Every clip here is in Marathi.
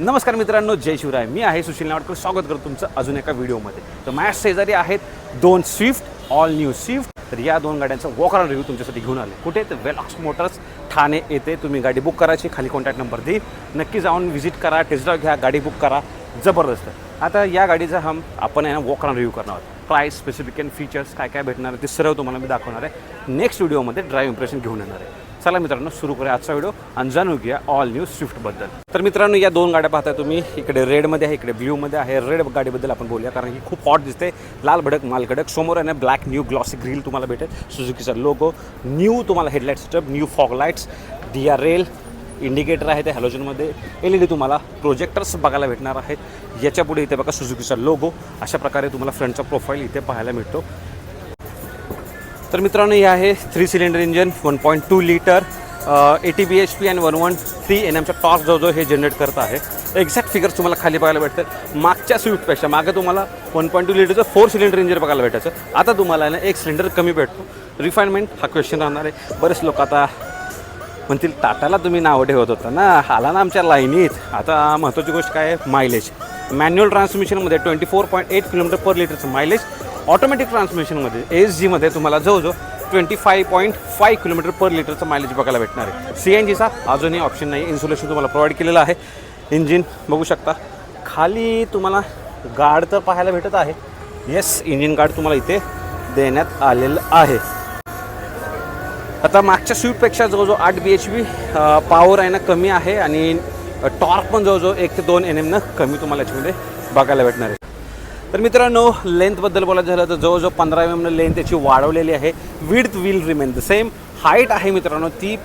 नमस्कार मित्रांनो, जय शिवराय. मी आहे सुशील नावडकर. स्वागत करतो तुमचं अजून एका व्हिडिओमध्ये. तर माझ्या शेजारी आहेत दोन स्विफ्ट, ऑल न्यू स्विफ्ट. तर या दोन गाड्यांचा वॉक अराउंड रिव्ह्यू तुमच्यासाठी घेऊन आले. कुठे? तर वेलॉक्स मोटर्स ठाणे येथे. तुम्ही गाडी बुक करायची, खाली कॉन्टॅक्ट नंबर देईल. नक्की जाऊन व्हिजिट करा, टेस्ट ड्राइव्ह घ्या, गाडी बुक करा. जबरदस्त. आता या गाडीचा आपण आहे ना वॉक अराउंड रिव्ह्यू करणार आहोत. प्राईस, स्पेसिफिकेशन, फीचर्स काय काय भेटणार आहे ते सर्व तुम्हाला मी दाखवणार आहे. नेक्स्ट व्हिडिओमध्ये ड्राईव्ह इम्प्रेशन घेऊन येणार आहे. चला मित्रांनो, सुरू करूया आजचा व्हिडिओ आणि जाणून घेऊया ऑल न्यू स्विफ्टबद्दल. तर मित्रांनो, या दोन गाड्या पाहताय तुम्ही. इकडे रेडमध्ये आहे, इकडे ब्ल्यूमध्ये आहे. रेड गाडीबद्दल आपण बोलूया कारण ही खूप हॉट दिसते. लाल भडक माल कडक. समोर आहे ना ब्लॅक न्यू ग्लॉसी ग्रिल तुम्हाला भेटेल. सुझुकीचा लोगो, न्यू तुम्हाला headlight setup, new fog lights, DR rail, indicator आहे ते हॅलोजनमध्ये. LED तुम्हाला प्रोजेक्टर्स बघायला भेटणार आहेत. याच्या पुढे इथे बघा सुझुकीचा लोगो. अशा प्रकारे तुम्हाला फ्रंटचा प्रोफाईल इथे पाहायला मिळतो. तर मित्रांनो, हे आहे 3 सिलेंडर इंजन, 1.2 लिटर, 80 bhp आणि 113 Nm टॉर्क जो हे जनरेट करत आहे. एक्झॅक्ट फिगर्स तुम्हाला खाली बघायला भेटतात. मागच्या स्विफ्टपेक्षा मागे तुम्हाला 1.2 लिटरचं 4 सिलेंडर इंजिन बघायला भेटायचं. आता तुम्हाला ना एक सिलेंडर कमी भेटतो. रिफाईनमेंट हा क्वेश्चन राहणार आहे. बरेच लोक आता म्हणतील टाटाला तुम्ही नावं ठेवत होता ना, आला ना आमच्या लाईनीत. आता महत्त्वाची गोष्ट काय आहे? मायलेज. मॅन्युअल ट्रान्समिशनमध्ये 24.8 km/लिटरचं मायलेज. ऑटोमॅटिक ट्रान्समिशनमध्ये ASGमध्ये तुम्हाला जवळजवळ 25.5 km/लिटरचं मायलेज बघायला भेटणार आहे. CNGचा अजूनही ऑप्शन नाही. इन्सुलेशन तुम्हाला प्रोव्हाइड केलेलं आहे. इंजिन बघू शकता. खाली तुम्हाला गार्ड तर पाहायला भेटत आहे. येस, इंजिन गार्ड तुम्हाला इथे देण्यात आलेलं आहे. आता मागच्या स्विफ्टपेक्षा जवळजवळ 8 bhp पॉवर आहे ना कमी आहे आणि टॉर्क पण जवळजवळ 1 ते 2 Nm कमी तुम्हाला याच्यामध्ये बघायला भेटणार आहे. तर मित्रांनो, लेंथबद्दल बोलायचं झालं तर जवळजवळ 15 mm लेंथ त्याची वाढवलेली आहे. Width will remain the same. Height आहे मित्रांनो ती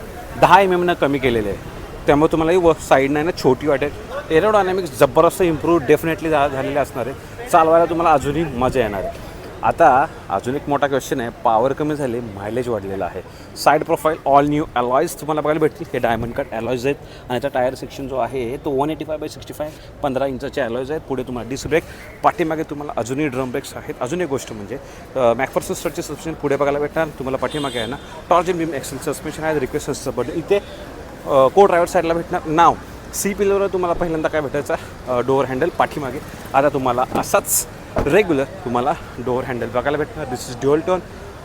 10 mm कमी केलेली आहे. त्यामुळे तुम्हाला ही साईडनं ना छोटी वाटेल. एरोडायनॅमिक्स जबरदस्त इम्प्रूव्ह डेफिनेटली झालेले असणार आहे. चालवायला तुम्हाला अजूनही मजा येणार आहे. आता अजून एक मोठा क्वेश्चन आहे. पॉवर कमी झाली, मायलेज वाढलेला आहे. Side profile all new alloys तुम्हाला बघायला भेटतील. हे डायमंड कट अलॉयज आहेत आणि याचा टायर सेक्शन जो आहे तो 185/65 15 इंचाचे अलॉयज आहेत. पुढे तुम्हाला डिस्क ब्रेक, पाठीमागे तुम्हाला अजूनही ड्रम ब्रेक्स आहेत. अजून एक गोष्ट म्हणजे मॅकफर्सन स्ट्रटचे सस्पेन्शन पुढे बघायला भेटणार. तुम्हाला पाठीमागे आहे ना टॉर्जन बीम एक्सेल सस्पेन्शन आहे. रिक्वेस्ट बटन इथे को ड्रायव्हर साईडला भेटणार. नाव सी पिलरवर तुम्हाला पहिल्यांदा काय भेटायचा? डोअर हँडल पाठीमागे. आता तुम्हाला असाच रेग्युलर तुम्हाला डोअर हँडल बघायला भेटणार. This is dual tone.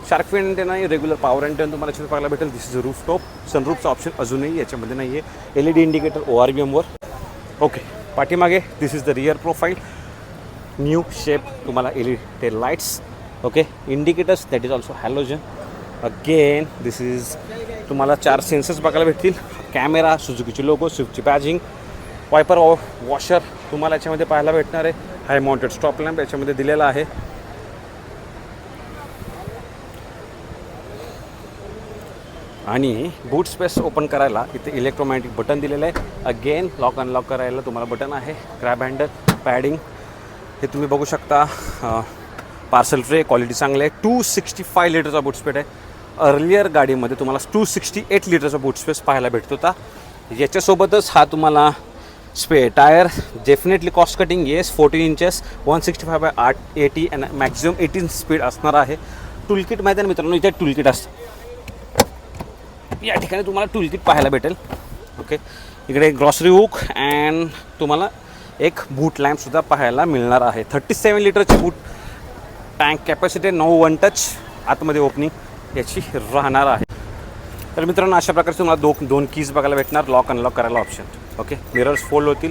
Shark fin antenna नाही, रेग्युलर पॉवर अँटेना तुम्हाला याच्यात बघायला भेटेल. This is roof top. सनरूफचा ऑप्शन अजूनही याच्यामध्ये नाही आहे. LED इंडिकेटर ORVMवर. ओके, पाठीमागे this is the rear profile. New shape तुम्हाला LED tail lights. Okay, indicators that is also halogen. Again this is तुम्हाला 4 सेन्सर्स बघायला भेटतील. कॅमेरा, सुझुकीची लोगो, स्विफ्टची बॅजिंग, वायपर वॉशर तुम्हाला याच्यामध्ये पाहायला भेटणार आहे. हाय माउंटेड स्टॉप लॅम्प याच्यामध्ये दिलेला आहे. आणि बूट स्पेस ओपन करायला इथे इलेक्ट्रोमॅग्नेटिक बटन दिलेलं आहे. अगेन लॉक अनलॉक करायला तुम्हाला बटन आहे. ग्रॅब हँडल, पॅडिंग हे तुम्ही बघू शकता. पार्सल ट्रे क्वालिटी चांगली आहे. 265 लिटरचा बूट स्पेस आहे. अर्लियर गाडीमध्ये तुम्हाला 268 लिटरचा बूट स्पेस पाहायला भेटत होता. याच्यासोबतच हा तुम्हाला tyre definitely cost cutting. Yes, 14 inches, 165/80 आणि मॅक्झिमम 18 स्पीड असणार आहे. टूलकिट माहिती आहे ना मित्रांनो, इथे टूलकिट असतं. या ठिकाणी तुम्हाला टूलकिट पाहायला भेटेल. ओके, इकडे ग्रॉसरी हुक अँड तुम्हाला एक बूट लॅम्पसुद्धा पाहायला मिळणार आहे. 37 लिटरची बूट टँक कॅपॅसिटी, 9 वन टच आतमध्ये ओपनिंग याची राहणार आहे. तर मित्रांनो, अशा प्रकारचे तुम्हाला दोन कीज बघायला भेटणार. लॉक अनलॉक करायला ऑप्शन. ओके, मिरर्स फोल्ड होतील.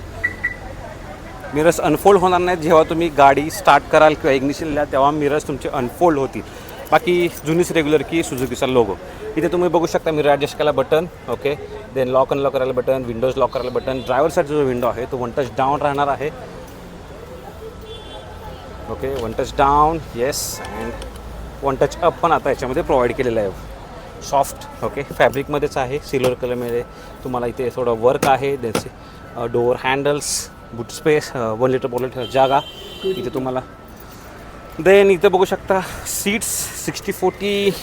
मिरर्स अनफोल्ड होणार नाहीत. जेव्हा तुम्ही गाडी स्टार्ट कराल किंवा इग्निशनला तेव्हा मिरर्स तुमचे अनफोल्ड होतील. बाकी जुनीच रेग्युलर की सुझुकीचा लोगो. इथे तुम्ही बघू शकता मिरर ॲडजस्ट करायला button. Okay, then lock unlock करायला बटन, विंडोज लॉक करायला बटन. ड्रायव्हर साईडचा जो विंडो आहे तो 1 टच डाऊन राहणार आहे. Okay, 1 touch down. Yes, and 1 touch up पण आता याच्यामध्ये प्रोव्हाइड केलेलं आहे. सॉफ्ट ओके फॅब्रिकमध्येच आहे. सिल्वर कलरमध्ये तुम्हाला इथे थोडं वर्क आहे. त्याचे डोअर हँडल्स, बूट स्पेस, 1 लिटर बॉटल जागा इथे तुम्हाला. देन इथे बघू शकता seats 60/40.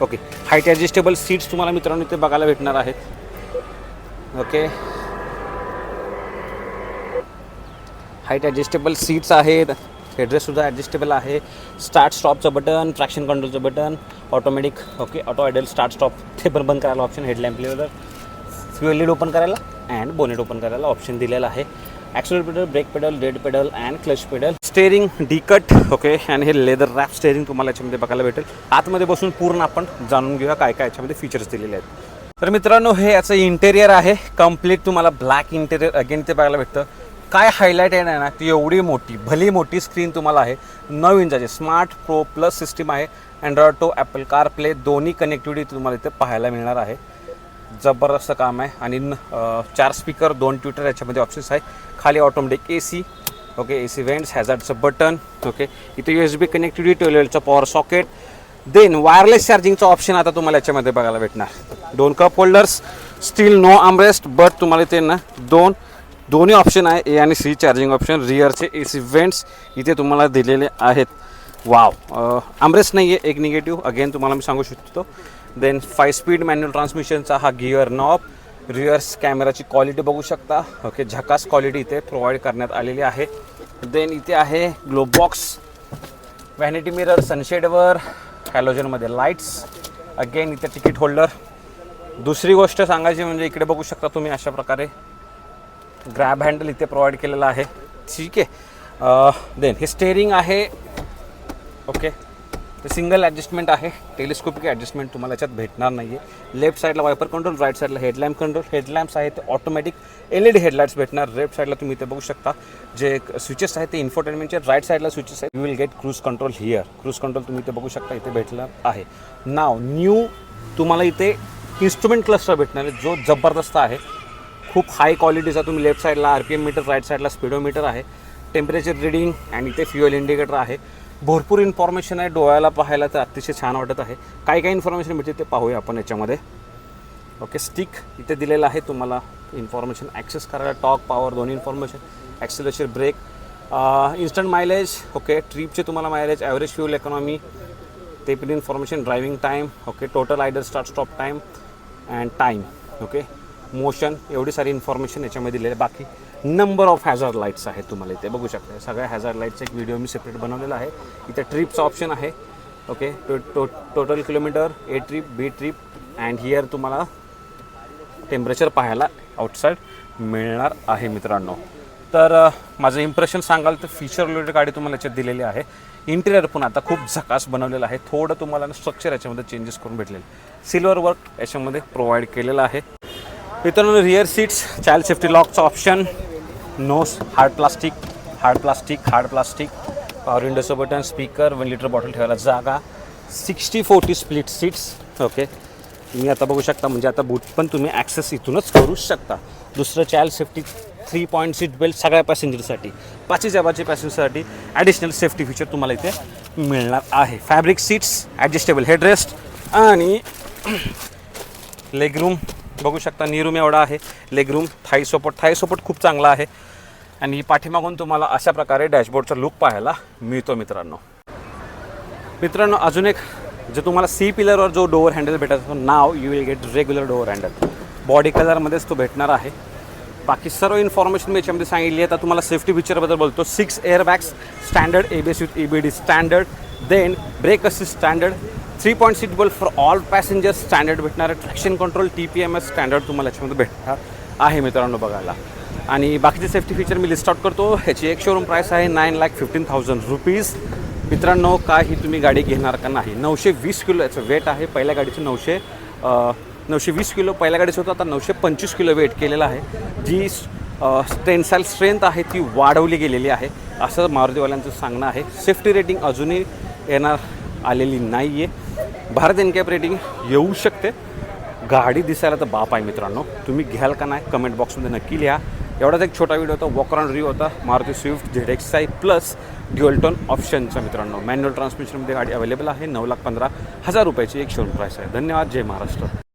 Okay, height adjustable seats तुम्हाला मित्रांनो इथे बघायला भेटणार आहेत. ओके, हाईट ॲडजस्टेबल सीट्स आहेत. हेडरेस्टसुद्धा ॲडजस्टेबल आहे. स्टार्ट स्टॉपचं बटन, ट्रॅक्शन कंट्रोलचं button, automatic okay auto idle start stop ते पण बंद करायला option. Headlamp leveller, fuel lid open करायला अँड बोनेट ओपन करायला ऑप्शन दिलेला आहे. Accelerator pedal, brake pedal, dead pedal and clutch pedal. Steering डीकट ओके आणि हे लेदर रॅप स्टेअरिंग तुम्हाला याच्यामध्ये बघायला भेटेल. आतमध्ये बसून पूर्ण आपण जाणून घेऊया काय काय याच्यामध्ये फीचर्स दिलेले आहेत. तर मित्रांनो हे याचं इंटेरियर आहे कम्प्लीट तुम्हाला ब्लॅक इंटेरियर अगेन ते बघायला भेटतं. काय हायलाईट आहे ना ती एवढी मोठी भली मोठी स्क्रीन तुम्हाला आहे. 9 इंचाची स्मार्ट प्रो प्लस सिस्टीम आहे. अँड्रॉइड टो ॲपल कारप्ले दोन्ही कनेक्टिव्हिटी तुम्हाला इथे पाहायला मिळणार आहे. जबरदस्त काम आहे. आणि 4 स्पीकर 2 ट्विटर याच्यामध्ये ऑप्शन्स आहे. खाली automatic AC okay AC vents हॅझार्डचं बटन ओके. इथे USB कनेक्टिव्हिटी 12 वोल्टचं पॉवर सॉकेट. देन वायरलेस चार्जिंगचं ऑप्शन आता तुम्हाला याच्यामध्ये बघायला भेटणार. 2 cup holders still no armrest but तुम्हाला इथे ना दोन्ही ऑप्शन आहे A आणि C चार्जिंग ऑप्शन. रिअरचे AC वेंट्स इथे तुम्हाला दिलेले आहेत. वाव आर्मरेस्ट नाही आहे एक निगेटिव्ह अगेन तुम्हाला मी सांगू शकतो. देन 5 स्पीड मॅन्युअल ट्रान्समिशनचा हा गिअर नॉब. रिअर्स कॅमेराची क्वालिटी बघू शकता ओके. झकास क्वालिटी इथे प्रोव्हाइड करण्यात आलेली आहे. देन इथे आहे ग्लो बॉक्स, व्हॅनिटी मिरर, सनशेडवर, हॅलोजनमध्ये लाईट्स अगेन इथे तिकीट होल्डर. दुसरी गोष्ट सांगायची म्हणजे इकडे बघू शकता तुम्ही अशा प्रकारे ग्रॅब हँडल इथे प्रोव्हाइड केलेला आहे. ठीक आहे. देन हे स्टेअरिंग आहे ओके. ते सिंगल ॲडजस्टमेंट आहे. टेलिस्कोपिक ॲडजस्टमेंट तुम्हाला याच्यात भेटणार नाही आहे. लेफ्ट साईडला वायपर कंट्रोल, राईट साईडला हेडलॅम्प कंट्रोल. हेडलॅम्प्स आहे ते ऑटोमॅटिक LED हेडलाईट्स भेटणार. लेफ्ट साईडला तुम्ही इथे बघू शकता जे स्विचेस आहेत ते इन्फोटेनमेंटचे. राईट साईडला स्विचेस आहेत. You will gate cruise control here. Cruise control तुम्ही इथे बघू शकता इथे भेटला आहे. नाव न्यू तुम्हाला इथे इन्स्ट्रुमेंट क्लस्टर भेटणार आहे जो जबरदस्त आहे. खूप हाय क्वालिटीचा. तुम्ही लेफ्ट साईडला RPM मीटर, राईट साईडला स्पीडोमीटर आहे. टेम्परेचर रिडिंग आणि इथे फ्युएल इंडिकेटर आहे. भरपूर इन्फॉर्मेशन आहे. डोळ्याला पाहायला तर अतिशय छान वाटत आहे. काय काय इन्फॉर्मेशन भेटते ते पाहूया आपण याच्यामध्ये ओके. स्टिक इथे दिलेलं आहे तुम्हाला इन्फॉर्मेशन ॲक्सेस करायला. टॉर्क पॉवर दोन्ही information, acceleration, brake, instant mileage okay. ट्रिपचे तुम्हाला मायलेज, ॲव्हरेज फ्युल इकॉनॉमी ते पण information, driving time okay. Total idle start stop time and time okay. Motion एवढी सारी इन्फॉर्मेशन याच्यामध्ये दिलेली आहे. बाकी नंबर ऑफ हॅझार्ड लाईट्स आहेत तुम्हाला इथे बघू शकता. सगळ्या हॅझार्ड लाईटचा एक व्हिडिओ मी सेपरेट बनवलेला आहे. इथे ट्रिपचा ऑप्शन आहे okay. Total kilometre, A trip, B trip and here तुम्हाला टेम्परेचर पाहायला आउटसाईड मिळणार आहे मित्रांनो. तर माझं इम्प्रेशन सांगाल तर फीचर रिलेटेड गाडी तुम्हाला याच्यात दिलेली आहे. इंटिरियर पण आता खूप झकास बनवलेलं आहे. थोडं तुम्हाला स्ट्रक्चर याच्यामध्ये चेंजेस करून भेटलेलं. सिल्वर वर्क याच्यामध्ये प्रोव्हाइड केलेलं आहे. मित्रांनो रिअर सीट्स, चाइल्ड सेफ्टी लॉकचा ऑप्शन, नोस हार्ड प्लास्टिक, पॉवर विंडोचं बटन, स्पीकर, 1 लिटर बॉटल ठेवायला जागा, 60-40 स्प्लिट सीट्स ओके. तुम्ही आता बघू शकता म्हणजे आता बूट पण तुम्ही ॲक्सेस इथूनच करू शकता. दुसरं child safety 3 point seat belt सगळ्या पॅसेंजरसाठी. 5 जबाचे पॅसेंजरसाठी ॲडिशनल सेफ्टी फीचर तुम्हाला इथे मिळणार आहे. फॅब्रिक सीट्स, ॲडजस्टेबल हेडरेस्ट आणि लेगरूम बघू शकता. नीरूम एवढा आहे. लेगरूम, थाई सपोर्ट खूप चांगला आहे. आणि पाठीमागून तुम्हाला अशा प्रकारे डॅशबोर्डचा लुक पाहायला मिळतो मित्रांनो. अजून एक जे तुम्हाला C पिलरवर जो डोअर हँडल भेटतो now you will get regular door handle. Body कलरमध्येच तो भेटणार आहे. बाकी सर्व इन्फॉर्मेशन मी याच्यामध्ये सांगितली आहे. तर तुम्हाला सेफ्टी फीचरबद्दल बोलतो. 6 airbags standard, ABS with EBD standard, then brake assist standard, 3 point seat belt for all passengers standard भेटणार आहे. ट्रॅक्शन कंट्रोल TPMS स्टँडर्ड तुम्हाला याच्यामध्ये भेटणार आहे मित्रांनो बघायला. आणि बाकीचे सेफ्टी फीचर मी लिस्ट आउट करतो. ह्याची एक शोरूम प्राईस आहे 9,15,000 रुपीज. मित्रांनो काही तुम्ही गाडी घेणार का नाही. 920 किलो याचं वेट आहे. पहिल्या गाडीचं 920 किलो पहिल्या गाडीचं होतं. आता 925 किलो वेट केलेलं आहे. जी टेन्साईल स्ट्रेंथ आहे ती वाढवली गेलेली आहे असं मारुतीवाल्यांचं सांगणं आहे. सेफ्टी रेटिंग अजूनही येणार आलेली नाही आहे. भारत एनकॅप रेटिंग येऊ शकते. गाडी दिसायला तर बाप आहे मित्रांनो. तुम्ही घ्याल का नाही कमेंट बॉक्समध्ये नक्की लिहा. एवढाच एक छोटा व्हिडिओ होता. वॉक अराउंड रिव्ह्यू होता Maruti Swift ZXi plus dual tone ऑप्शनचा मित्रांनो. मॅन्युअल ट्रान्समिशनमध्ये गाडी अवेलेबल आहे. 9,15,000 रुपयाची एक शोरूम प्राईस आहे. धन्यवाद. जय महाराष्ट्र.